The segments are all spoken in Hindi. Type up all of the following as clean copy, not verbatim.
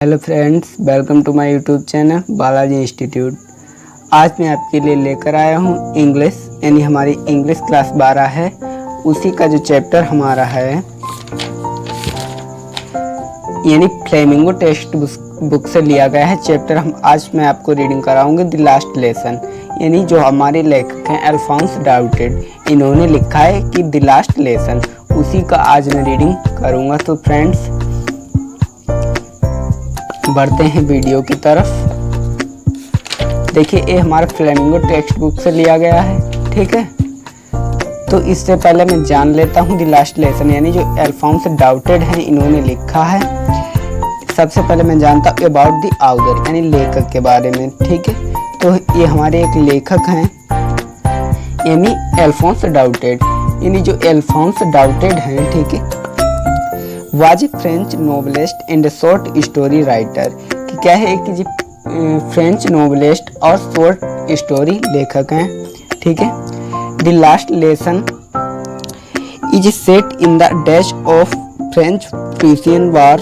Hello friends, welcome to my YouTube channel Balaji Institute. आज मैं आपके लिए लेकर आया हूँ इंग्लिश, यानी हमारी इंग्लिश क्लास 12 है। उसी का जो चैप्टर हमारा है यानी फ्लेमिंगो टेक्स्ट बुक से लिया गया है चैप्टर। आज मैं आपको रीडिंग कराऊंगी द लास्ट लेसन, यानी जो हमारे लेखक हैं अल्फोंस डाउटेड, इन्होंने लिखा है कि द लास्ट लेसन, उसी का आज मैं रीडिंग करूँगा। तो फ्रेंड्स बढ़ते हैं वीडियो की तरफ। देखिए ये हमारा फ्लेमिंगो टेक्स्ट बुक से लिया गया है, ठीक है। तो इससे पहले मैं जान लेता हूँ द लास्ट लेसन, यानी जो अल्फोंस डाउटेड हैं इन्होंने लिखा है। सबसे पहले मैं जानता हूँ अबाउट द ऑथर, यानी लेखक के बारे में, ठीक है। तो ये हमारे एक लेखक हैं यानी अल्फोंस डाउटेड, यानी जो अल्फोंस डाउटेड हैं, ठीक है, was a French novelist and short story writer. कि क्या है कि जी फ्रेंच नोवेलिस्ट और शॉर्ट स्टोरी लेखक हैं, ठीक है। The last lesson is set in the days of French Prussian war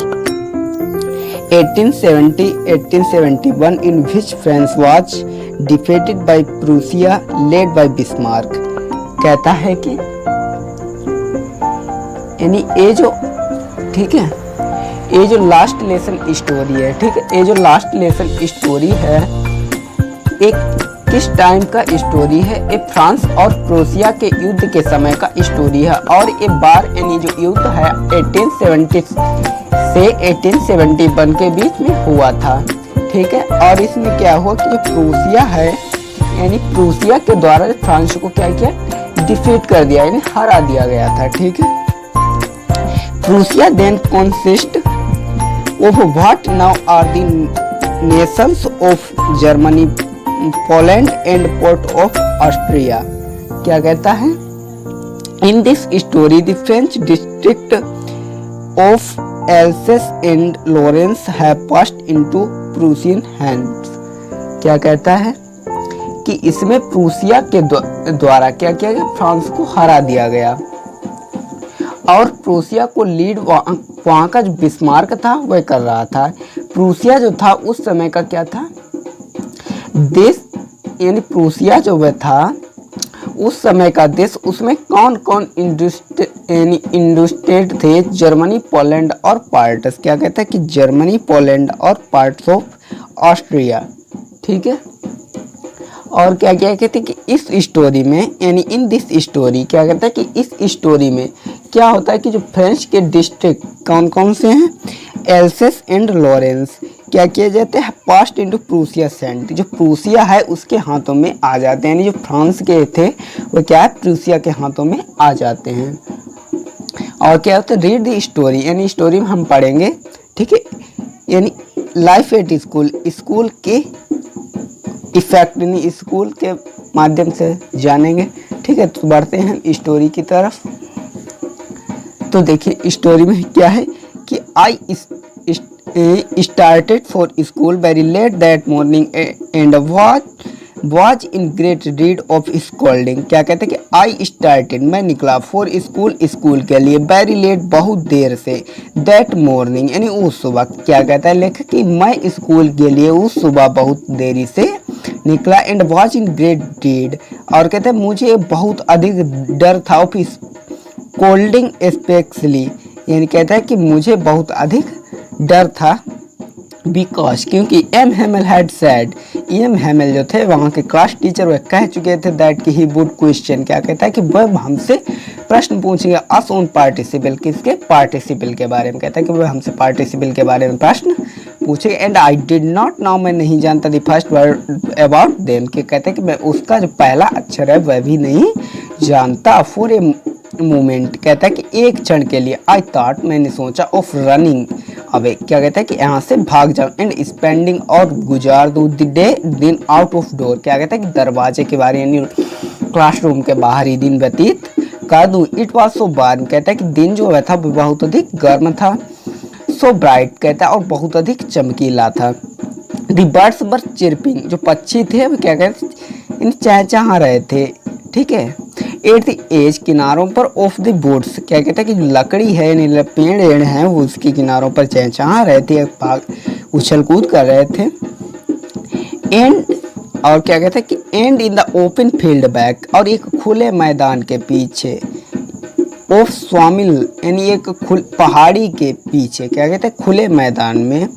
1870-1871 in which France was defeated by Prussia led by Bismarck। कहता है कि यानी ये जो, ठीक है, ये जो लास्ट लेसन स्टोरी है, ठीक है, ये जो लास्ट लेसन स्टोरी है एक किस टाइम का स्टोरी है? ये फ्रांस और प्रोसिया के युद्ध के समय का स्टोरी है। और ये बार यानी जो युद्ध है 1870 से 1871 के बीच में हुआ था, ठीक है। और इसमें क्या हुआ कि जो प्रोसिया है यानी प्रोसिया के द्वारा फ्रांस को क्या किया, डिफीट कर दिया, यानी हरा दिया गया था, ठीक है। Prussia then consist of what now are the nations of Germany, Poland and part of Austria। क्या कहता है? In this story, the French district of Alsace and Lorraine have passed into Prussian hands। क्या कहता है कि इसमें प्रूसिया के द्वारा क्या किया गया, फ्रांस को हरा दिया गया। और प्रूसिया को लीड वहाँ का जो बिस्मार्क था वह कर रहा था। प्रूसिया जो था उस समय का क्या था देश, यानी प्रूसिया जो वह था उस समय का देश, उसमें कौन कौन इंडस्ट्रेट थे? जर्मनी, पोलैंड और पार्ट्स। क्या कहता है कि जर्मनी, पोलैंड और पार्ट्स ऑफ ऑस्ट्रिया, ठीक है। और क्या क्या कहते हैं कि इस स्टोरी में, यानी इन दिस स्टोरी, क्या कहता है कि इस स्टोरी में क्या होता है कि जो फ्रेंच के डिस्ट्रिक्ट कौन कौन से हैं, एल्सेस एंड लॉरेंस, क्या किए जाते हैं, पास्ट इनटू प्रूसिया सेंट, जो प्रूसिया है उसके हाथों में आ जाते हैं, यानी जो फ्रांस के थे वो क्या है, प्रूसिया के हाथों में आ जाते हैं। और क्या होता है, रीड द स्टोरी, यानी स्टोरी में हम पढ़ेंगे, ठीक है, यानी लाइफ एट स्कूल, स्कूल के इफेक्ट, यानी स्कूल के माध्यम से जानेंगे, ठीक है। तो बढ़ते हैं स्टोरी की तरफ। तो देखिए स्टोरी में क्या है कि I started for school very let that morning and was in great read of scolding. क्या कहते हैं कि आई स्टार्टेड, मैं निकला, फॉर स्कूल, स्कूल के लिए, वेरी लेट, बहुत देर से, दैट मॉर्निंग यानी उस सुबह। क्या कहता है लेखक कि मैं स्कूल के लिए उस सुबह बहुत देरी से निकला, and was in great read, और कहते हैं मुझे बहुत अधिक डर था, ऑफ कोल्डिंग स्पेशली, यानी कहता है कि मुझे बहुत अधिक डर था, बिकॉज, क्योंकि M Hemal had said, M Hemal जो थे वहाँ के क्लास टीचर वह कह चुके थे दैट कि ही वुड क्वेश्चन, क्या कहता है कि वह हमसे प्रश्न पूछेंगे, अस ऑन पार्टिसिपल, किसके, पार्टिसिपल के बारे में। कहता है कि वह हमसे पार्टिसिपल के बारे में प्रश्न पूछेंगे, and I did not now, मैं नहीं जानता the first word about them, कि कहते हैं कि मैं उसका जो पहला अक्षर है वह भी नहीं जानता। फॉर ए मोमेंट, कहता है कि एक क्षण के लिए, आई थॉट, मैंने सोचा, ऑफ रनिंग अवे, क्या कहता है कि यहाँ से भाग जाऊं, एंड स्पेंडिंग, और गुजार दूं, द डे, दिन, आउट ऑफ डोर, क्या कहता है कि दरवाजे के बाहर, यानी क्लासरूम के बाहर ही दिन व्यतीत कर दूं। इट वॉज सो वार्म, कहता है कि दिन जो था वो बहुत अधिक गर्म था, सो ब्राइट, कहता है और बहुत अधिक चमकीला था। द बर्ड्स वर चिरपिंग, जो पक्षी थे वो क्या कहते हैं, चहचहा रहे थे, ठीक है। एट द एज, किनारों पर, ऑफ द बोट्स, क्या कहता है कि लकड़ी है, पेड़ है वो उसके किनारों पर चहचहा रहे थे, उछल कूद कर रहे थे। एंड और क्या कहते हैं कि and in the open field back, और एक खुले मैदान के पीछे ऑफ स्वामिल, यानी एक पहाड़ी के पीछे क्या कहते हैं खुले मैदान में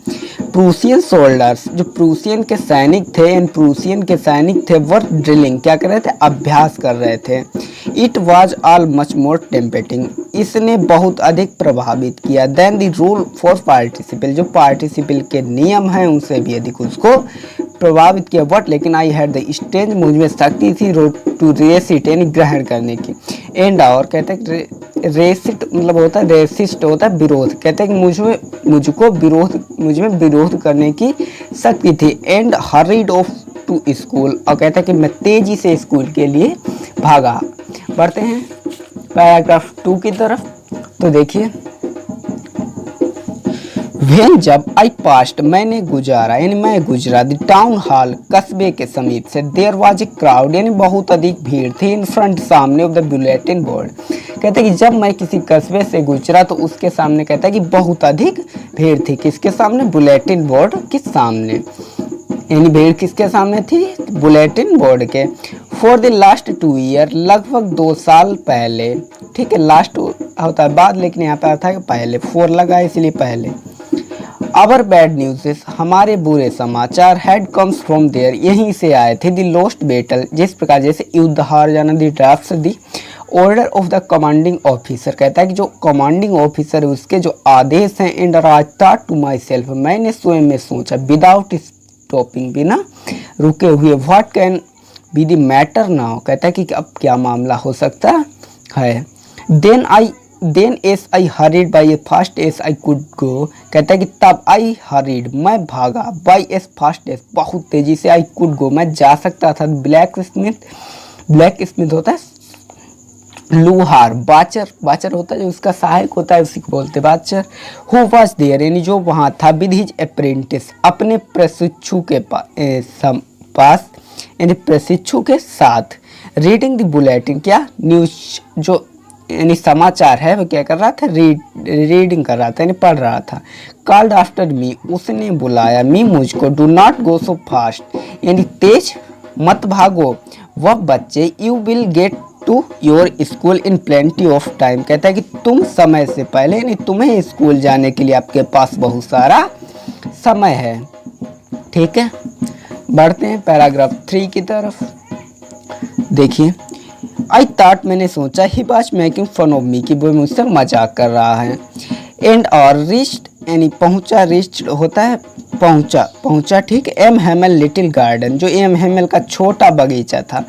प्रूसियन सोल्डर्स, जो प्रूसियन के सैनिक थे, इन प्रूसियन के सैनिक थे वर ड्रिलिंग, क्या कर रहे थे, अभ्यास कर रहे थे। It was all much more tempting, इसने बहुत अधिक प्रभावित किया। Then the rule for participle, जो पार्टिसिपल के नियम हैं उनसे भी अधिक उसको प्रभावित किया। बट लेकिन आई हैड द स्ट्रेंज, मुझमें शक्ति थी टू रेसिट, यानी ग्रहण करने की। एंड और कहते हैं रेसिट मतलब होता है, रेसिस्ट होता है विरोध, कहते हैं कि मुझमें विरोध करने की शक्ति थी। And hurried off to school, और कहता है कि मैं तेजी से स्कूल के लिए भागा। बढ़ते हैं पैराग्राफ 2 की तरफ। तो देखिए, वेन जब आई पास्ट, मैंने गुजारा, यानी मैं गुजरा, द टाउन हॉल, कस्बे के समीप से, देयर वाज ए क्राउड, यानी बहुत अधिक भीड़ थी, इन फ्रंट, सामने ऑफ द बुलेटिन बोर्ड। कहते हैं कि जब मैं किसी कस्बे से गुजरा तो उसके सामने कहता है कि बहुत अधिक भीड़ थी, किसके सामने, बुलेटिन बोर्ड के सामने, यानी भीड़ किसके सामने थी, बुलेटिन बोर्ड के। फॉर द लास्ट 2 ईयर, लगभग 2 साल पहले, ठीक है, लास्ट होता है बाद, लेकिन यहाँ पे आता है पहले, 4 लगा इसलिए पहले। अवर बैड न्यूज़, हमारे बुरे समाचार, हैड कम्स फ्रॉम देयर, यहीं से आए थे, द लोस्ट बैटल, जिस प्रकार जैसे युद्ध हार जाना, the draft, the order of the commanding officer, कहता है कि जो कमांडिंग ऑफिसर है उसके जो आदेश हैं। And I thought to myself, मैंने स्वयं में सोचा, विदाउट स्टॉपिंग, बिना रुके हुए, what can be the matter now, कहता है कि अब क्या मामला हो सकता है। Then as I hurried by a fast as I could go, कहता है कि तब आई हरीड, मैं भागा, बाई एस फास्ट एस, बहुत तेजी से, आई कुड गो, मैं जा सकता था। ब्लैक स्मिथ होता है लूहार, बाचर होता है जो उसका सहायक होता है, उसी को बोलते बाचर। हु वाज देयर, यानी जो वहाँ था, विद हिज अप्रेंटिस, अपने प्रशिक्षु के पास, यानी प्रशिक्षु के साथ। रीडिंग द बुलेटिन, क्या न्यूज, जो यानी समाचार है वो क्या कर रहा था, रीडिंग कर रहा था, यानी पढ़ रहा था। कॉल्ड आफ्टर मी, उसने बुलाया, मी, मुझको। Do not go so fast, यानी तेज मत भागो, वह बच्चे, you will get to your school in plenty of time, कहता है कि तुम समय से पहले, यानी तुम्हें स्कूल जाने के लिए आपके पास बहुत सारा समय है, ठीक है। बढ़ते हैं पैराग्राफ 3 की तरफ। देखिए, आई थॉट, मैंने सोचा, he was making fun of me, कि वो मुझसे मजाक कर रहा है। एंड और रिच्ड, यानी पहुंचा, रिच्ड होता है पहुंचा, ठीक है। एम हेमल लिटिल गार्डन, जो एम हेमल का छोटा बगीचा था।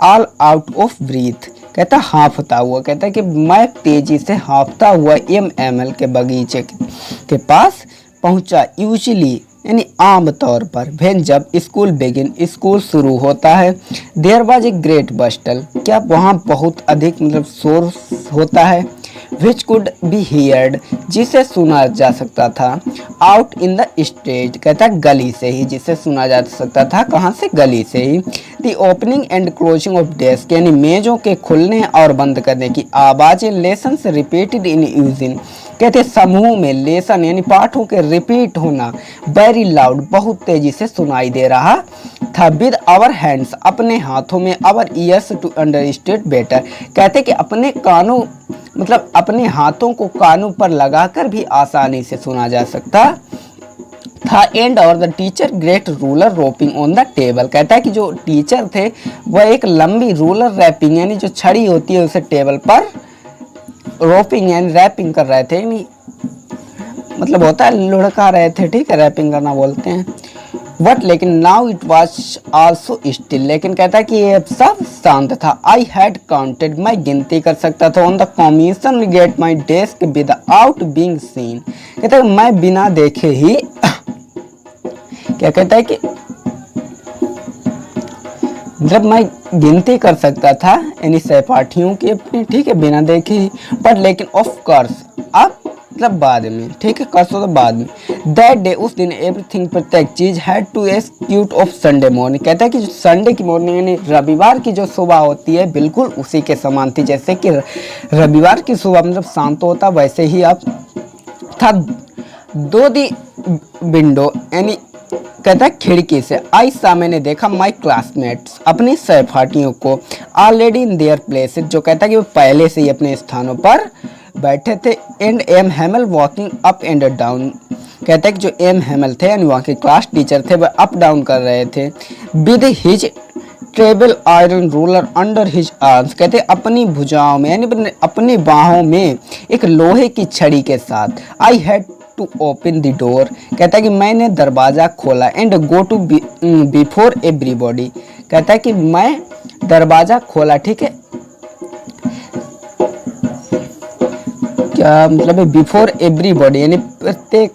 ऑल आउट ऑफ ब्रीथ, कहता हाँफता हुआ, कहता है कि मैं तेजी से हाँफता हुआ एम हेमल के बगीचे के पास पहुंचा। यूजुअली, यानी आम तौर पर, वेन जब स्कूल बिगिन, स्कूल शुरू होता है। देयर वाज ए ग्रेट बस्टल, क्या वहाँ बहुत अधिक मतलब शोर होता है। विच कुड बी हियर्ड, जिसे सुना जा सकता था। आउट इन द स्ट्रीट, कहता है गली से ही, जिसे सुना जा सकता था, कहाँ से, गली से ही। The opening and closing of desk, यानी मेजों के खुलने और बंद करने की आवाज़ें। लेसन रिपीटेड इन यूजिंग, कहते समूह में, लेसन यानी पाठों के रिपीट होना। वेरी लाउड, बहुत तेजी से सुनाई दे रहा था। विद आवर हैंड्स, अपने हाथों में। Our ears to understand better, कहते कि अपने कानों मतलब अपने हाथों को कानों पर लगाकर भी आसानी से सुना जा सकता था। एंड और the teacher great ruler roping on the table, कहता है कि जो टीचर थे वह एक लंबी रूलर रैपिंग, यानी जो छड़ी होती है उसे टेबल पर रोपिंग यानी रैपिंग कर रहे थे, यानी मतलब होता है लुढ़का रहे थे, ठीक है, रैपिंग करना बोलते हैं। बट लेकिन now it was also still, लेकिन कहता है कि ये सब शांत था। आई हैड काउंटेड, मैं गिनती कर सकता था। On the commission get my desk without being seen, कहता है मैं बिना देखे ही क्या कहता है कि जब मैं गिनती कर सकता था यानी सहपाठियों की अपनी, ठीक है, बिना देखे ही। बट लेकिन ऑफ कोर्स, अब मतलब बाद में, ठीक है, कर्स तो बाद में। दैट डे, उस दिन, एवरीथिंग, प्रत्येक चीज, had to execute of Sunday morning, कहता है कि जो संडे की मॉर्निंग यानी रविवार की जो सुबह होती है बिल्कुल उसी के समान थी। जैसे कि रविवार की सुबह मतलब शांत होता, वैसे ही अब था। दो दी विंडो यानी कहता है खिड़की से, आई सा मैंने देखा, माई क्लासमेट्स अपने सहपाठियों को, ऑलरेडी इन देयर प्लेसेस जो कहता है कि वो पहले से ही अपने स्थानों पर बैठे थे, and M Hamel walking up and down, कहता है कि जो एम हेमल थे यानी वहाँ के क्लास टीचर थे वह अप डाउन कर रहे थे, with his terrible iron ruler under his arms, कहते अपनी भुजाओं में यानी अपनी बाहों में एक लोहे की छड़ी के साथ, I had to open the door, कहता है कि मैंने दरवाज़ा खोला, and go to before everybody, कहता है कि मैं दरवाज़ा खोला, ठीक है, क्या मतलब है बिफोर एवरीबॉडी यानी प्रत्येक,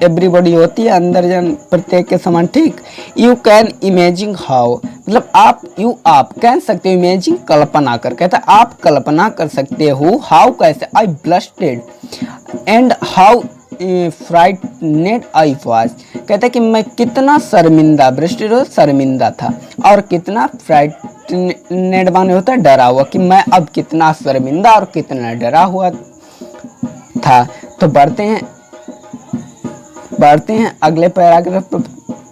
एवरीबॉडी होती है अंदर जन प्रत्येक के समान, ठीक। यू कैन इमेजिन हाउ, मतलब आप कह सकते हो, इमेजिन कल्पना कर, कहता है आप कल्पना कर सकते हो, हाउ कैसे, आई ब्लस्टेड एंड हाउ फ्राइटनेड आई वाज, कहता है कि मैं कितना शर्मिंदा, ब्लस्टेड हो शर्मिंदा था, और कितना फ्राइटनेड माने होता है डरा हुआ, कि मैं अब कितना शर्मिंदा और कितना डरा हुआ था। तो बढ़ते हैं अगले पैराग्राफ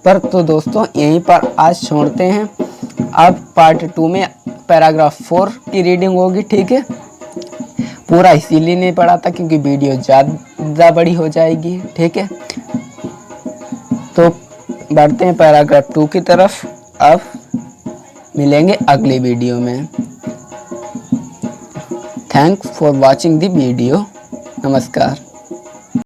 पर। तो दोस्तों यहीं पर आज छोड़ते हैं, अब पार्ट 2 में पैराग्राफ 4 की रीडिंग होगी, ठीक है। पूरा इसीलिए नहीं पढ़ा था क्योंकि वीडियो ज़्यादा बड़ी हो जाएगी, ठीक है। तो बढ़ते हैं पैराग्राफ 2 की तरफ, अब मिलेंगे अगली वीडियो में। Thanks for watching the video, नमस्कार।